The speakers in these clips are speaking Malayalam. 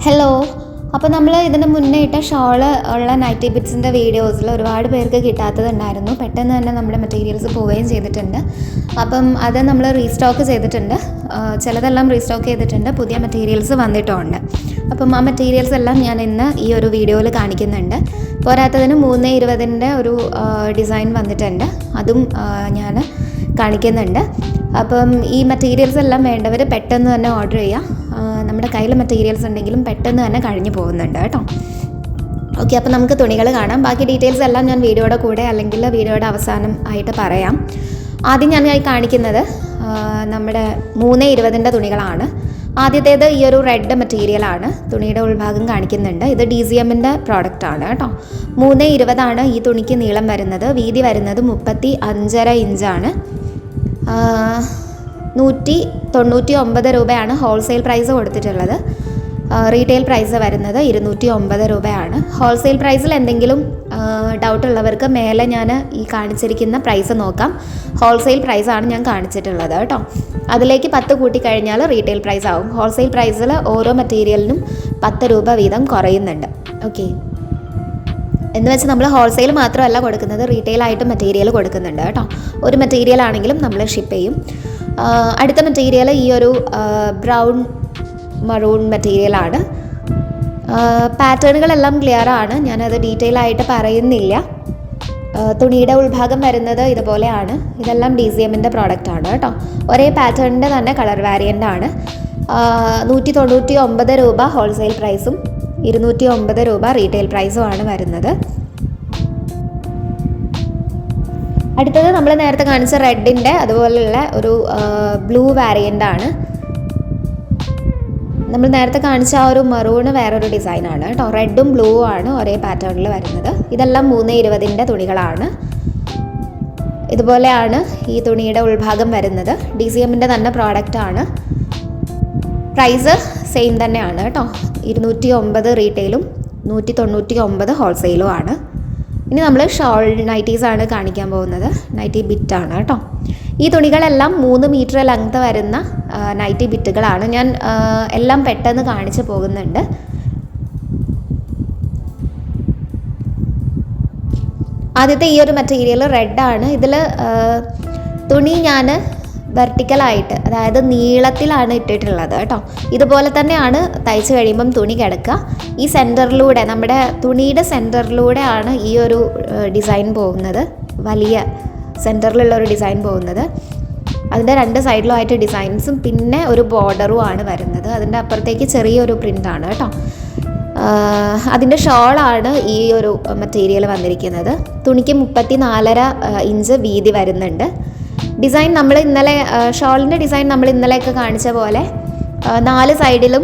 ഹലോ. അപ്പോൾ നമ്മൾ ഇതിന് മുന്നേ ഇട്ട ഷോള് ഉള്ള നൈറ്റി ബിറ്റ്സിൻ്റെ വീഡിയോസിൽ ഒരുപാട് പേർക്ക് കിട്ടാത്തതുണ്ടായിരുന്നു. പെട്ടെന്ന് തന്നെ നമ്മുടെ മെറ്റീരിയൽസ് പോവുകയും ചെയ്തിട്ടുണ്ട്. അപ്പം അത് നമ്മൾ റീസ്റ്റോക്ക് ചെയ്തിട്ടുണ്ട്. ചിലതെല്ലാം റീസ്റ്റോക്ക് ചെയ്തിട്ടുണ്ട്, പുതിയ മെറ്റീരിയൽസ് വന്നിട്ടുമുണ്ട്. അപ്പം ആ മെറ്റീരിയൽസ് എല്ലാം ഞാൻ ഇന്ന് ഈ ഒരു വീഡിയോയിൽ കാണിക്കുന്നുണ്ട്. പോരാത്തതിന് 320 ഒരു ഡിസൈൻ വന്നിട്ടുണ്ട്, അതും ഞാൻ കാണിക്കുന്നുണ്ട്. അപ്പം ഈ മെറ്റീരിയൽസ് എല്ലാം വേണ്ടവർ പെട്ടെന്ന് തന്നെ ഓർഡർ ചെയ്യുക. നമ്മുടെ കയ്യിൽ മെറ്റീരിയൽസ് ഉണ്ടെങ്കിലും പെട്ടെന്ന് തന്നെ കഴിഞ്ഞു പോകുന്നുണ്ട് കേട്ടോ. ഓക്കെ, അപ്പോൾ നമുക്ക് തുണികൾ കാണാം. ബാക്കി ഡീറ്റെയിൽസ് എല്ലാം ഞാൻ വീഡിയോയുടെ കൂടെ അല്ലെങ്കിൽ വീഡിയോയുടെ അവസാനം ആയിട്ട് പറയാം. ആദ്യം ഞാൻ കാണിക്കുന്നത് നമ്മുടെ 320 തുണികളാണ്. ആദ്യത്തേത് ഈ ഒരു റെഡ് മെറ്റീരിയലാണ്. തുണിയുടെ ഉൾഭാഗം കാണിക്കുന്നുണ്ട്. ഇത് DCMൻ്റെ പ്രോഡക്റ്റാണ് കേട്ടോ. 320 ഈ തുണിക്ക് നീളം വരുന്നത്. വീതി വരുന്നത് 35.5 ഇഞ്ചാണ്. 199 രൂപയാണ് ഹോൾസെയിൽ പ്രൈസ് കൊടുത്തിട്ടുള്ളത്. റീറ്റെയിൽ പ്രൈസ് വരുന്നത് 209 രൂപയാണ്. ഹോൾസെയിൽ പ്രൈസിൽ എന്തെങ്കിലും ഡൗട്ടുള്ളവർക്ക് മേലെ ഞാൻ ഈ കാണിച്ചിരിക്കുന്ന പ്രൈസ് നോക്കാം. ഹോൾസെയിൽ പ്രൈസാണ് ഞാൻ കാണിച്ചിട്ടുള്ളത് കേട്ടോ. അതിലേക്ക് 10 കൂട്ടിക്കഴിഞ്ഞാൽ റീറ്റെയിൽ പ്രൈസ് ആവും. ഹോൾസെയിൽ പ്രൈസിൽ ഓരോ മെറ്റീരിയലിനും 10 രൂപ വീതം കുറയുന്നുണ്ട്. ഓക്കെ, എന്ന് വെച്ച് നമ്മൾ ഹോൾസെയിൽ മാത്രമല്ല കൊടുക്കുന്നത്, റീറ്റെയിലായിട്ട് മെറ്റീരിയൽ കൊടുക്കുന്നുണ്ട് കേട്ടോ. ഒരു മെറ്റീരിയൽ ആണെങ്കിലും നമ്മൾ ഷിപ്പ് ചെയ്യും. അടുത്ത മെറ്റീരിയൽ ഈ ഒരു ബ്രൗൺ മറൂൺ മെറ്റീരിയലാണ്. പാറ്റേണുകളെല്ലാം ക്ലിയർ ആണ്, ഞാനത് ഡീറ്റെയിൽ ആയിട്ട് പറയുന്നില്ല. തുണിയുടെ ഉൾഭാഗം വരുന്നത് ഇതുപോലെയാണ്. ഇതെല്ലാം DCMൻ്റെ പ്രോഡക്റ്റാണ് കേട്ടോ. ഒരേ പാറ്റേണിൻ്റെ തന്നെ കളർ വേരിയൻ്റ് ആണ്. 199 രൂപ ഹോൾസെയിൽ പ്രൈസും 209 രൂപ റീറ്റെയിൽ പ്രൈസുമാണ് വരുന്നത്. അടുത്തത് നമ്മൾ നേരത്തെ കാണിച്ച റെഡിൻ്റെ അതുപോലെയുള്ള ഒരു ബ്ലൂ വേരിയൻ്റാണ്. നമ്മൾ നേരത്തെ കാണിച്ച ആ ഒരു മറൂണ് വേറൊരു ഡിസൈനാണ് കേട്ടോ. റെഡും ബ്ലൂ ആണ് ഒരേ പാറ്റേണിൽ വരുന്നത്. ഇതെല്ലാം 320 തുണികളാണ്. ഇതുപോലെയാണ് ഈ തുണിയുടെ ഉൾഭാഗം വരുന്നത്. DCMൻ്റെ തന്നെ പ്രോഡക്റ്റാണ്. പ്രൈസ് സെയിം തന്നെയാണ് കേട്ടോ. 209 റീറ്റെയിലും 199 ഹോൾസെയിലും ആണ്. ഇനി നമ്മൾ ഷോൾ നൈറ്റീസാണ് കാണിക്കാൻ പോകുന്നത്. നൈറ്റി ബിറ്റാണ് കേട്ടോ. ഈ തുണികളെല്ലാം 3 മീറ്റർ ലെങ്ത് വരുന്ന നൈറ്റി ബിറ്റുകളാണ്. ഞാൻ എല്ലാം പെട്ടെന്ന് കാണിച്ചു പോകുന്നുണ്ട്. ആദ്യത്തെ ഈ ഒരു മെറ്റീരിയൽ റെഡാണ്. ഇതിൽ തുണി ഞാൻ വെർട്ടിക്കലായിട്ട്, അതായത് നീളത്തിലാണ് ഇട്ടിട്ടുള്ളത് കേട്ടോ. ഇതുപോലെ തന്നെയാണ് തയ്ച്ച് കഴിയുമ്പം തുണി കിടക്കുക. ഈ സെൻറ്ററിലൂടെ, നമ്മുടെ തുണിയുടെ സെൻറ്ററിലൂടെയാണ് ഈ ഒരു ഡിസൈൻ പോകുന്നത്. വലിയ സെൻറ്ററിലുള്ള ഒരു ഡിസൈൻ പോകുന്നത്. അതിൻ്റെ 2 സൈഡിലുമായിട്ട് ഡിസൈൻസും പിന്നെ ഒരു ബോർഡറും ആണ് വരുന്നത്. അതിൻ്റെ അപ്പുറത്തേക്ക് ചെറിയൊരു പ്രിൻ്റാണ് കേട്ടോ. അതിൻ്റെ ഷോളാണ് ഈ ഒരു മെറ്റീരിയൽ വന്നിരിക്കുന്നത്. തുണിക്ക് 34.5 ഇഞ്ച് വീതി വരുന്നുണ്ട്. ഡിസൈൻ നമ്മൾ ഇന്നലെ, ഷോളിൻ്റെ ഡിസൈൻ നമ്മൾ ഇന്നലെയൊക്കെ കാണിച്ച പോലെ 4 സൈഡിലും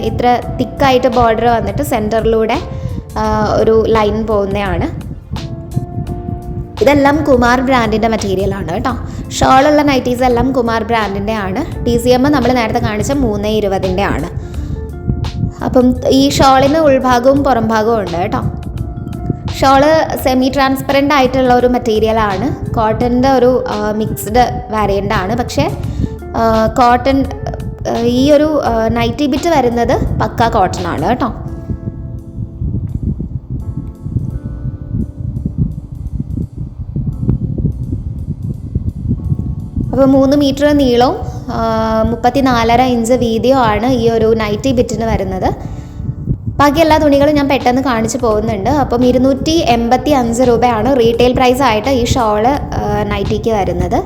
ഇത്ര തിക്കായിട്ട് ബോർഡർ വന്നിട്ട് സെൻറ്ററിലൂടെ ഒരു ലൈൻ പോകുന്നതാണ്. ഇതെല്ലാം കുമാർ ബ്രാൻഡിൻ്റെ മെറ്റീരിയലാണ് കേട്ടോ. ഷോളുള്ള നൈറ്റീസ് എല്ലാം കുമാർ ബ്രാൻഡിൻ്റെ ആണ്. DCM നമ്മൾ നേരത്തെ കാണിച്ച 320 ആണ്. അപ്പം ഈ ഷോളിന് ഉൾഭാഗവും പുറം ഭാഗവും ഉണ്ട് കേട്ടോ. ഷോള് സെമി ട്രാൻസ്പെറൻ്റ് ആയിട്ടുള്ള ഒരു മെറ്റീരിയലാണ്. കോട്ടൻ്റെ ഒരു മിക്സ്ഡ് വേരിയൻ്റ് ആണ്. പക്ഷേ കോട്ടൺ, ഈ ഒരു നൈറ്റി ബിറ്റ് വരുന്നത് പക്ക കോട്ടൺ ആണ് കേട്ടോ. അപ്പോൾ 3 മീറ്റർ നീളവും 34.5 ഇഞ്ച് വീതിയും ആണ് ഈ ഒരു നൈറ്റി ബിറ്റിന് വരുന്നത്. ബാക്കി എല്ലാ തുണികളും ഞാൻ പെട്ടെന്ന് കാണിച്ചു പോകുന്നുണ്ട്. അപ്പം 285 രൂപയാണ് റീറ്റെയിൽ പ്രൈസ് ആയിട്ട് ഈ ഷോള് നൈറ്റിക്ക് വരുന്നത്.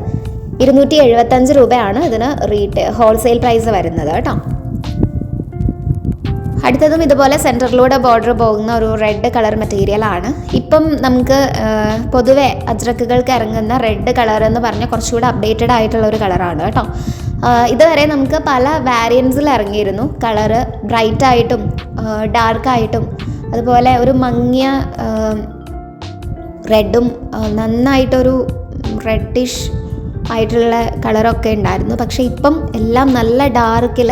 275 രൂപയാണ് ഇതിന് ഹോൾസെയിൽ പ്രൈസ് വരുന്നത് കേട്ടോ. അടുത്തതും ഇതുപോലെ സെൻറ്ററിലൂടെ ബോർഡർ പോകുന്ന ഒരു റെഡ് കളർ മെറ്റീരിയലാണ്. ഇപ്പം നമുക്ക് പൊതുവെ അജ്രക്കുകൾക്ക് ഇറങ്ങുന്ന റെഡ് കളർ എന്ന് പറഞ്ഞാൽ കുറച്ചുകൂടെ അപ്ഡേറ്റഡ് ആയിട്ടുള്ള ഒരു കളറാണ് കേട്ടോ. ഇതുവരെ നമുക്ക് പല വേരിയൻസിൽ ഇറങ്ങിയിരുന്നു. കളറ് ബ്രൈറ്റായിട്ടും ഡാർക്കായിട്ടും അതുപോലെ ഒരു മങ്ങിയ റെഡും നന്നായിട്ടൊരു റെഡിഷ് ആയിട്ടുള്ള കളറൊക്കെ ഉണ്ടായിരുന്നു. പക്ഷേ ഇപ്പം എല്ലാം നല്ല ഡാർക്കിൽ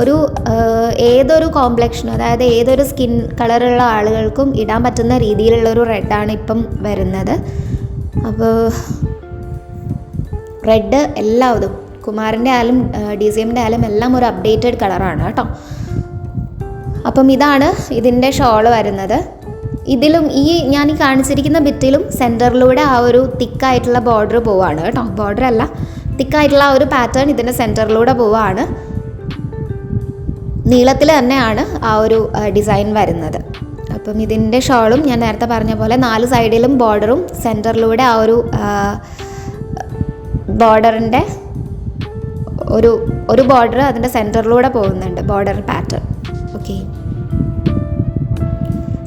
ഒരു ഏതൊരു കോംപ്ലക്ഷൻ, അതായത് ഏതൊരു സ്കിൻ കളറുള്ള ആളുകൾക്കും ഇടാൻ പറ്റുന്ന രീതിയിലുള്ളൊരു റെഡാണ് ഇപ്പം വരുന്നത്. അപ്പോൾ റെഡ് എല്ലാവരും കുമാറിൻ്റെ ആയാലും DCMൻ്റെ ആയാലും എല്ലാം ഒരു അപ്ഡേറ്റഡ് കളറാണ് കേട്ടോ. അപ്പം ഇതാണ് ഇതിൻ്റെ ഷോള് വരുന്നത്. ഇതിലും ഞാൻ കാണിച്ചിരിക്കുന്ന ബിറ്റിലും സെൻറ്ററിലൂടെ ആ ഒരു തിക്കായിട്ടുള്ള ബോർഡർ പോവാണ് കേട്ടോ. ബോർഡർ അല്ല, തിക്കായിട്ടുള്ള ആ ഒരു പാറ്റേൺ ഇതിൻ്റെ സെൻറ്ററിലൂടെ പോവാണ്. നീളത്തിൽ തന്നെയാണ് ആ ഒരു ഡിസൈൻ വരുന്നത്. അപ്പം ഇതിൻ്റെ ഷോളും ഞാൻ നേരത്തെ പറഞ്ഞ പോലെ 4 സൈഡിലും ബോർഡറും സെൻറ്ററിലൂടെ ആ ഒരു ബോർഡറിൻ്റെ ഒരു ബോർഡർ അതിൻ്റെ സെൻറ്ററിലൂടെ പോകുന്നുണ്ട്, border pattern. Okay,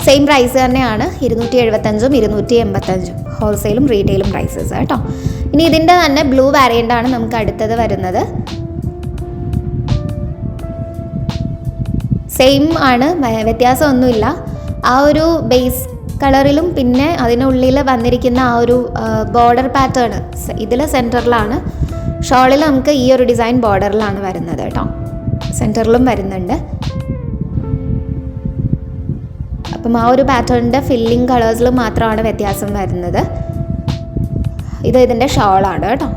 same price തന്നെയാണ്, 275ഉം 285ഉം ഹോൾസെയിലും റീറ്റെയിലും പ്രൈസസ് കേട്ടോ. ഇനി ഇതിൻ്റെ തന്നെ ബ്ലൂ വാരിയൻ്റ് ആണ് നമുക്ക് അടുത്തത് വരുന്നത്. സെയിം ആണ്, വ്യത്യാസമൊന്നുമില്ല. ആ ഒരു ബേസ് കളറിലും പിന്നെ അതിനുള്ളിൽ വന്നിരിക്കുന്ന ആ ഒരു ബോർഡർ പാറ്റേൺ ഇതിൽ സെൻറ്ററിലാണ്. ഷോളിൽ നമുക്ക് ഈ ഒരു ഡിസൈൻ ബോർഡറിലാണ് വരുന്നത് കേട്ടോ, സെൻറ്ററിലും വരുന്നുണ്ട്. അപ്പം ആ ഒരു പാറ്റേണിൻ്റെ ഫില്ലിംഗ് കളേഴ്സിലും മാത്രമാണ് വ്യത്യാസം വരുന്നത്. ഇതിൻ്റെ ഷോളാണ് കേട്ടോ.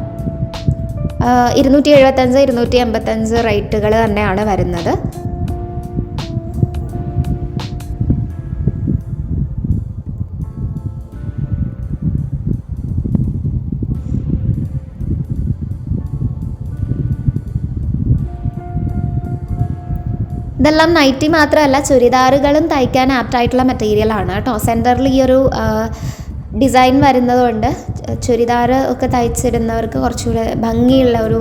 275 285 റേറ്റുകൾ തന്നെയാണ് വരുന്നത്. ഇതെല്ലാം നൈറ്റി മാത്രമല്ല, ചുരിദാറുകളും തയ്ക്കാൻ ആപ്റ്റായിട്ടുള്ള മെറ്റീരിയലാണ് കേട്ടോ. സെൻറ്ററിൽ ഈ ഒരു ഡിസൈൻ വരുന്നതുകൊണ്ട് ചുരിദാർ ഒക്കെ തയ്ച്ചിടുന്നവർക്ക് കുറച്ചുകൂടെ ഭംഗിയുള്ള ഒരു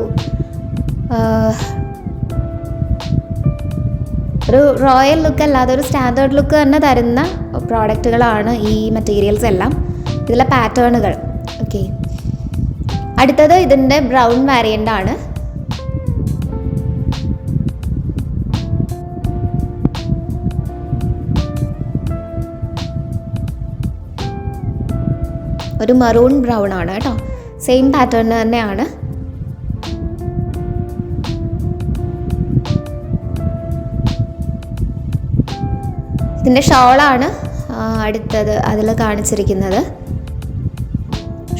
റോയൽ ലുക്ക് അല്ലാതെ ഒരു സ്റ്റാൻഡേർഡ് ലുക്ക് തന്നെ തരുന്ന പ്രോഡക്റ്റുകളാണ് ഈ മെറ്റീരിയൽസ് എല്ലാം, ഇതിലെ പാറ്റേണുകൾ. ഓക്കെ, അടുത്തത് ഇതിൻ്റെ ബ്രൗൺ വാരിയൻ്റ് ആണ്. ഒരു മറൂൺ ബ്രൗൺ ആണ് കേട്ടോ, സെയിം പാറ്റേൺ തന്നെയാണ്. ഇതിൻ്റെ ഷോളാണ് അടുത്തത് അതിൽ കാണിച്ചിരിക്കുന്നത്.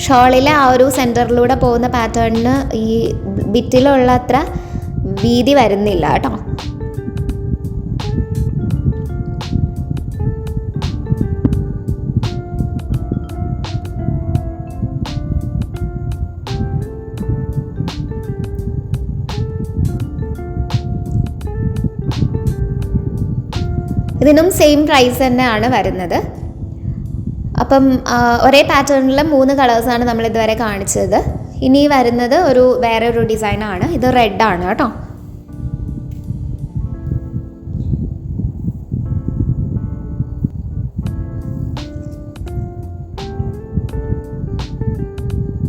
ഷോളിലെ ആ ഒരു സെൻറ്ററിലൂടെ പോകുന്ന പാറ്റേണിന് ഈ ബിറ്റിലുള്ള അത്ര വീതി വരുന്നില്ല കേട്ടോ. ഇതിനും സെയിം പ്രൈസ് തന്നെയാണ് വരുന്നത്. അപ്പം ഒരേ പാറ്റേണിൽ 3 കളേഴ്സാണ് നമ്മൾ ഇതുവരെ കാണിച്ചത്. ഇനി വരുന്നത് വേറെ ഒരു ഡിസൈനാണ്. ഇത് റെഡ് ആണ് കേട്ടോ.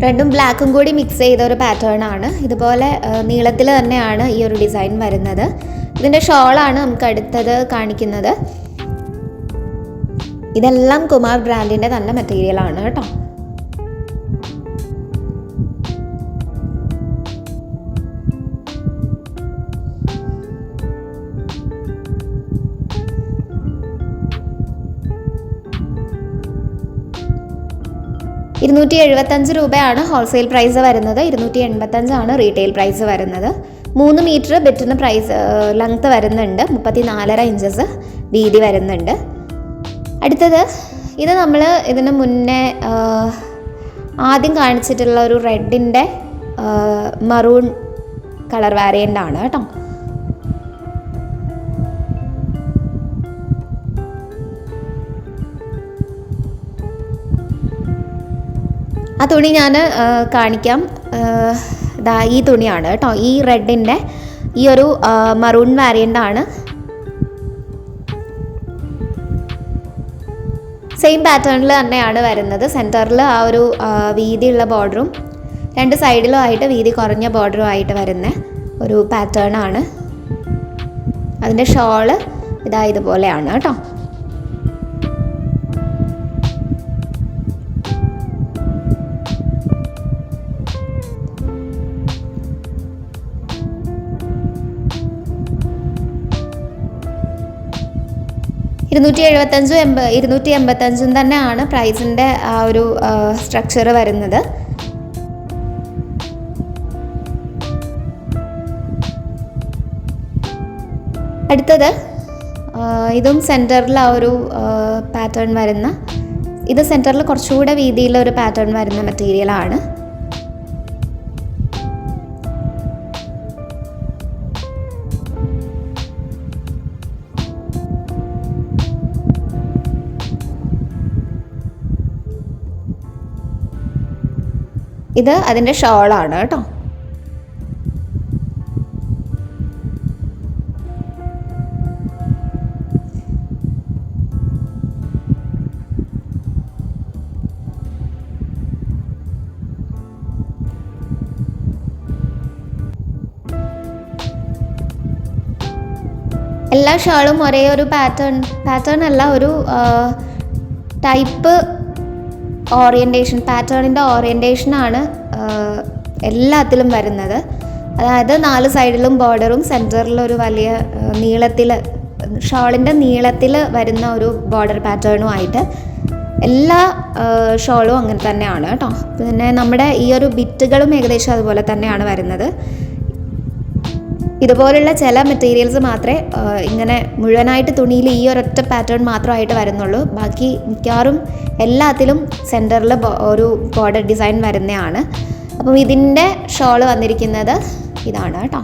റെഡും ബ്ലാക്കും കൂടി മിക്സ് ചെയ്ത ഒരു പാറ്റേൺ ആണ്. ഇതുപോലെ നീളത്തിൽ തന്നെയാണ് ഈ ഒരു ഡിസൈൻ വരുന്നത്. ഇതിൻ്റെ ഷോളാണ് നമുക്ക് അടുത്തത് കാണിക്കുന്നത്. ഇതെല്ലാം കുമാർ ബ്രാൻഡിൻ്റെ തന്നെ മെറ്റീരിയലാണ് കേട്ടോ. ₹275 ഹോൾസെയിൽ പ്രൈസ് വരുന്നത്. 285 റീറ്റെയിൽ പ്രൈസ് വരുന്നത്. 3 മീറ്റർ ബെറ്റിന് പ്രൈസ് ലെങ്ത്ത് വരുന്നുണ്ട്. 34.5 ഇഞ്ചസ് വീതി വരുന്നുണ്ട്. അടുത്തത് ഇത് നമ്മൾ ഇതിന് മുന്നേ ആദ്യം കാണിച്ചിട്ടുള്ള ഒരു റെഡിൻ്റെ മറൂൺ കളർ വാരിയൻ്റ് ആണ് കേട്ടോ. ആ തുണി ഞാൻ കാണിക്കാം. ഈ തുണിയാണ് കേട്ടോ. ഈ റെഡിൻ്റെ ഈ ഒരു മറൂൺ വാരിയൻ്റ് ആണ്. സെയിം പാറ്റേണിൽ തന്നെയാണ് വരുന്നത്. സെൻറ്ററിൽ ആ ഒരു വീതിയുള്ള ബോർഡറും 2 സൈഡിലും ആയിട്ട് വീതി കുറഞ്ഞ ബോർഡറും ആയിട്ട് വരുന്ന ഒരു പാറ്റേൺ ആണ്. അതിൻ്റെ ഷോള് ഇതുപോലെയാണ് കേട്ടോ. $275 തന്നെയാണ് പ്രൈസിൻ്റെ ആ ഒരു സ്ട്രക്ചർ വരുന്നത്. അടുത്തത് ഇതും സെൻറ്ററിൽ ആ ഒരു പാറ്റേൺ വരുന്ന, ഇത് സെൻറ്ററിൽ കുറച്ചുകൂടെ വീതിയിലൊരു പാറ്റേൺ വരുന്ന മെറ്റീരിയലാണ്. ഇത് അതിൻ്റെ ഷോളാണ് കേട്ടോ. എല്ലാ ഷാളും ഒരേ ഒരു പാറ്റേൺ അല്ല, ഒരു ടൈപ്പ് ഓറിയൻറ്റേഷൻ, പാറ്റേണിൻ്റെ ഓറിയൻറ്റേഷനാണ് എല്ലാത്തിലും വരുന്നത്. അതായത് 4 സൈഡിലും ബോർഡറും സെൻറ്ററിലൊരു വലിയ നീളത്തിൽ, ഷോളിൻ്റെ നീളത്തിൽ വരുന്ന ഒരു ബോർഡർ പാറ്റേണുമായിട്ട് എല്ലാ ഷോളും അങ്ങനെ തന്നെയാണ് കേട്ടോ. പിന്നെ നമ്മുടെ ഈ ഒരു ബിറ്റുകളും ഏകദേശം അതുപോലെ തന്നെയാണ് വരുന്നത്. ഇതുപോലുള്ള ചില മെറ്റീരിയൽസ് മാത്രമേ ഇങ്ങനെ മുഴുവനായിട്ട് തുണിയിൽ ഈ ഒരൊറ്റ പാറ്റേൺ മാത്രമായിട്ട് വരുന്നുള്ളൂ. ബാക്കി മിക്കവാറും എല്ലാത്തിലും സെൻറ്ററിൽ ഒരു ബോർഡർ ഡിസൈൻ വരുന്നതാണ്. അപ്പം ഇതിൻ്റെ ഷോള് വന്നിരിക്കുന്നത് ഇതാണ് കേട്ടോ.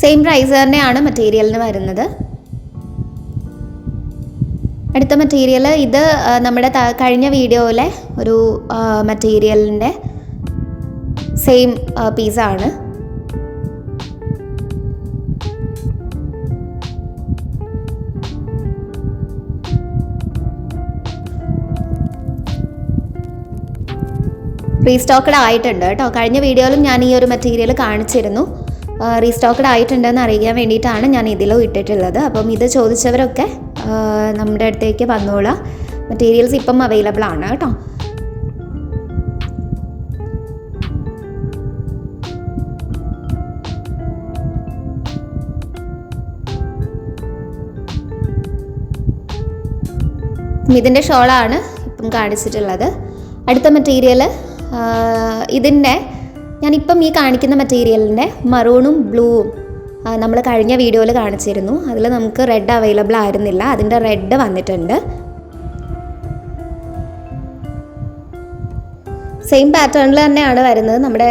സെയിം പ്രൈസ് തന്നെയാണ് മെറ്റീരിയലിന് വരുന്നത്. അടുത്ത മെറ്റീരിയൽ ഇത് നമ്മുടെ കഴിഞ്ഞ വീഡിയോയിലെ ഒരു മെറ്റീരിയലിൻ്റെ സെയിം പീസാണ്. റീസ്റ്റോക്കഡ് ആയിട്ടുണ്ട് കേട്ടോ. കഴിഞ്ഞ വീഡിയോയിലും ഞാൻ ഈ ഒരു മെറ്റീരിയൽ കാണിച്ചിരുന്നു. റീസ്റ്റോക്കഡ് ആയിട്ടുണ്ടെന്ന് അറിയിക്കാൻ വേണ്ടിയിട്ടാണ് ഞാൻ ഇതിലും ഇട്ടിട്ടുള്ളത്. അപ്പം ഇത് ചോദിച്ചവരൊക്കെ നമ്മുടെ അടുത്തേക്ക് വന്നോളാം. മെറ്റീരിയൽസ് ഇപ്പം അവൈലബിൾ ആണ് കേട്ടോ. ഇതിൻ്റെ ഷോളാണ് ഇപ്പം കാണിച്ചിട്ടുള്ളത്. അടുത്ത മെറ്റീരിയൽ ഇതിൻ്റെ, ഞാനിപ്പം ഈ കാണിക്കുന്ന മെറ്റീരിയലിൻ്റെ മറൂണും ബ്ലൂവും നമ്മൾ കഴിഞ്ഞ വീഡിയോയിൽ കാണിച്ചിരുന്നു. അതിൽ നമുക്ക് റെഡ് അവൈലബിൾ ആയിരുന്നില്ല. അതിൻ്റെ റെഡ് വന്നിട്ടുണ്ട്. സെയിം പാറ്റേണിൽ തന്നെയാണ് വരുന്നത്. നമ്മുടെ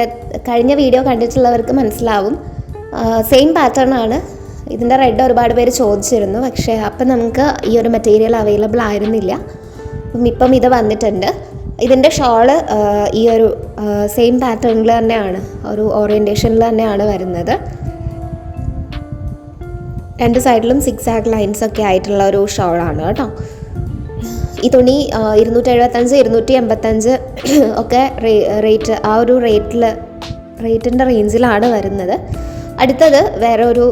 കഴിഞ്ഞ വീഡിയോ കണ്ടിട്ടുള്ളവർക്ക് മനസ്സിലാവും. സെയിം പാറ്റേൺ ആണ്. ഇതിൻ്റെ റെഡ് ഒരുപാട് പേര് ചോദിച്ചിരുന്നു. പക്ഷേ അപ്പം നമുക്ക് ഈ ഒരു മെറ്റീരിയൽ അവൈലബിൾ ആയിരുന്നില്ല. ഇപ്പം ഇത് വന്നിട്ടുണ്ട്. ഇതിൻ്റെ ഷോള് ഈ ഒരു സെയിം പാറ്റേണിൽ തന്നെയാണ്, ഒരു ഓറിയൻറ്റേഷനിൽ തന്നെയാണ് വരുന്നത്. 2 സൈഡിലും 6 ലൈൻസ് ഒക്കെ ആയിട്ടുള്ള ഒരു ഷോളാണ് കേട്ടോ. ഈ തുണി 275, 285 ഒക്കെ റേറ്റ്, ആ ഒരു റേറ്റിൻ്റെ റേഞ്ചിലാണ് വരുന്നത്. അടുത്തത് വേറെ ഒരു,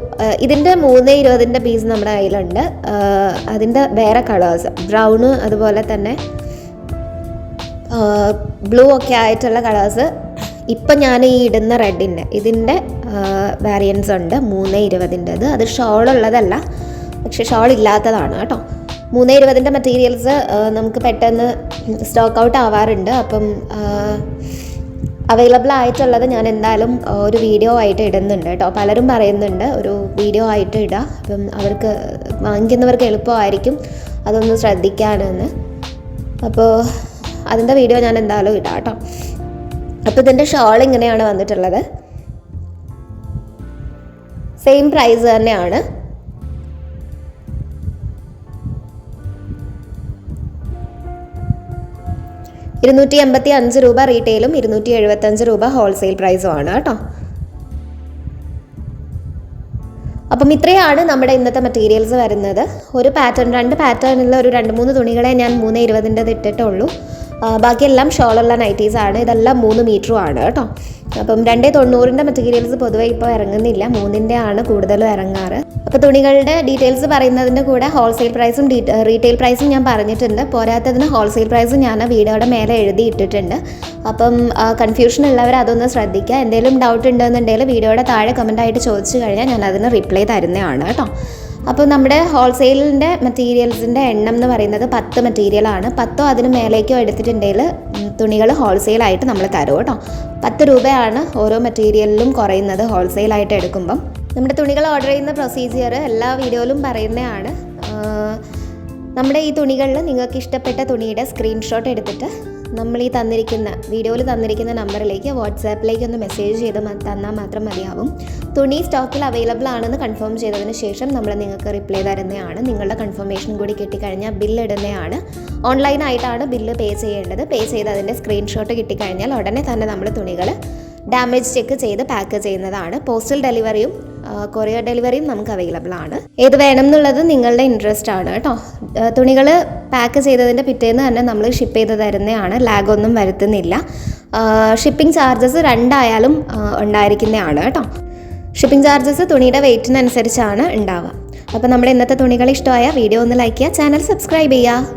ഇതിൻ്റെ 320 പീസ് നമ്മുടെ കയ്യിലുണ്ട്. അതിൻ്റെ വേറെ കളേഴ്സ്, ബ്രൗണ് അതുപോലെ തന്നെ ബ്ലൂ ഒക്കെ ആയിട്ടുള്ള കളേഴ്സ്. ഇപ്പം ഞാൻ ഈ ഇടുന്ന റെഡിൻ്റെ ഇതിൻ്റെ വേരിയൻസ് ഉണ്ട്. 320 അത് ഷോളുള്ളതല്ല, പക്ഷെ ഷോൾ ഇല്ലാത്തതാണ് കേട്ടോ. 320 മെറ്റീരിയൽസ് നമുക്ക് പെട്ടെന്ന് സ്റ്റോക്ക് ഔട്ട് ആവാറുണ്ട്. അപ്പം അവൈലബിൾ ആയിട്ടുള്ളത് ഞാൻ എന്തായാലും ഒരു വീഡിയോ ആയിട്ട് ഇടുന്നുണ്ട് കേട്ടോ. പലരും പറയുന്നുണ്ട് ഒരു വീഡിയോ ആയിട്ട് ഇടുക, അപ്പം അവർക്ക് വാങ്ങിക്കുന്നവർക്ക് എളുപ്പമായിരിക്കും അതൊന്ന് ശ്രദ്ധിക്കാനെന്ന്. അപ്പോൾ അതിൻ്റെ വീഡിയോ ഞാൻ എന്തായാലും ഇടാം കേട്ടോ. അപ്പോൾ ഇതിൻ്റെ ഷോൾ ഇങ്ങനെയാണ് വന്നിട്ടുള്ളത്. സെയിം പ്രൈസ് തന്നെയാണ്. ₹285 റീറ്റെയിലും 275 ഹോൾസെയിൽ പ്രൈസുമാണ് കേട്ടോ. അപ്പം ഇത്രയാണ് നമ്മുടെ ഇന്നത്തെ മെറ്റീരിയൽസ് വരുന്നത്. ഒരു പാറ്റേൺ, 2 പാറ്റേണിലുള്ള ഒരു 2-3 തുണികളെ ഞാൻ 320 ഇട്ടിട്ടുള്ളൂ. ബാക്കിയെല്ലാം ഷോളുള്ള നൈറ്റീസാണ്. ഇതെല്ലാം 3 മീറ്ററും ആണ് കേട്ടോ. അപ്പം 290 മെറ്റീരിയൽസ് പൊതുവെ ഇപ്പോൾ ഇറങ്ങുന്നില്ല, 3 ആണ് കൂടുതലും ഇറങ്ങാറ്. അപ്പോൾ തുണികളുടെ ഡീറ്റെയിൽസ് പറയുന്നതിൻ്റെ കൂടെ ഹോൾസെയിൽ പ്രൈസും റീറ്റെയിൽ പ്രൈസും ഞാൻ പറഞ്ഞിട്ടുണ്ട്. പോരാത്തതിന് ഹോൾസെയിൽ പ്രൈസ് ഞാൻ വീഡിയോയുടെ മേലെ എഴുതി ഇട്ടിട്ടുണ്ട്. അപ്പം കൺഫ്യൂഷൻ ഉള്ളവർ അതൊന്ന് ശ്രദ്ധിക്കുക. എന്തെങ്കിലും ഡൗട്ട് ഉണ്ടെന്നുണ്ടെങ്കിൽ വീഡിയോയുടെ താഴെ കമൻറ്റായിട്ട് ചോദിച്ചു കഴിഞ്ഞാൽ ഞാൻ അതിന് റിപ്ലൈ തരുന്നതാണ് കേട്ടോ. അപ്പോൾ നമ്മുടെ ഹോൾസെയിലിൻ്റെ മെറ്റീരിയൽസിൻ്റെ എണ്ണം എന്ന് പറയുന്നത് 10 മെറ്റീരിയലാണ്. 10 അതിന് മേലേക്കോ എടുത്തിട്ടുണ്ടെങ്കിൽ തുണികൾ ഹോൾസെയിലായിട്ട് നമ്മൾ തരും കേട്ടോ. 10 രൂപയാണ് ഓരോ മെറ്റീരിയലിലും കുറയുന്നത് ഹോൾസെയിലായിട്ട് എടുക്കുമ്പം. നമ്മുടെ തുണികൾ ഓർഡർ ചെയ്യുന്ന പ്രൊസീജിയർ എല്ലാ വീഡിയോയിലും പറയുന്നതാണ്. നമ്മുടെ ഈ തുണികളിൽ നിങ്ങൾക്ക് ഇഷ്ടപ്പെട്ട തുണിയുടെ സ്ക്രീൻഷോട്ട് എടുത്തിട്ട് നമ്മൾ ഈ വീഡിയോയിൽ തന്നിരിക്കുന്ന നമ്പറിലേക്ക് വാട്സാപ്പിലേക്ക് ഒന്ന് മെസ്സേജ് ചെയ്ത് തന്നാൽ മാത്രം മതിയാവും. തുണി സ്റ്റോക്കിൽ അവൈലബിൾ ആണെന്ന് കൺഫേം ചെയ്തതിന് ശേഷം നമ്മൾ നിങ്ങൾക്ക് റിപ്ലൈ തരുന്നതാണ്. നിങ്ങളുടെ കൺഫർമേഷൻ കൂടി കിട്ടിക്കഴിഞ്ഞാൽ ബില്ല് ഇടുന്നതാണ്. ഓൺലൈനായിട്ടാണ് ബില്ല് പേ ചെയ്യേണ്ടത്. പേ ചെയ്ത് അതിൻ്റെ സ്ക്രീൻഷോട്ട് കിട്ടിക്കഴിഞ്ഞാൽ ഉടനെ തന്നെ നമ്മൾ തുണികൾ ഡാമേജ് ചെക്ക് ചെയ്ത് പാക്ക് ചെയ്യുന്നതാണ്. പോസ്റ്റൽ ഡെലിവറിയും കൊറിയർ ഡെലിവറിയും നമുക്ക് അവൈലബിൾ ആണ്. ഏത് വേണം എന്നുള്ളത് നിങ്ങളുടെ ഇൻട്രസ്റ്റ് ആണ് കേട്ടോ. തുണികൾ പാക്ക് ചെയ്തതിൻ്റെ പിറ്റേന്ന് തന്നെ നമ്മൾ ഷിപ്പ് ചെയ്ത് തരുന്നതാണ്. ലാഗൊന്നും വരുത്തുന്നില്ല. ഷിപ്പിംഗ് ചാർജസ് 2 ആയാലും ഉണ്ടായിരിക്കുന്നതാണ് കേട്ടോ. ഷിപ്പിംഗ് ചാർജസ് തുണിയുടെ വെയ്റ്റിനനുസരിച്ചാണ് ഉണ്ടാവുക. അപ്പോൾ നമ്മുടെ ഇന്നത്തെ തുണികൾ ഇഷ്ടമായ വീഡിയോ ഒന്ന് ലൈക്ക് ചെയ്യുക, ചാനൽ സബ്സ്ക്രൈബ് ചെയ്യുക.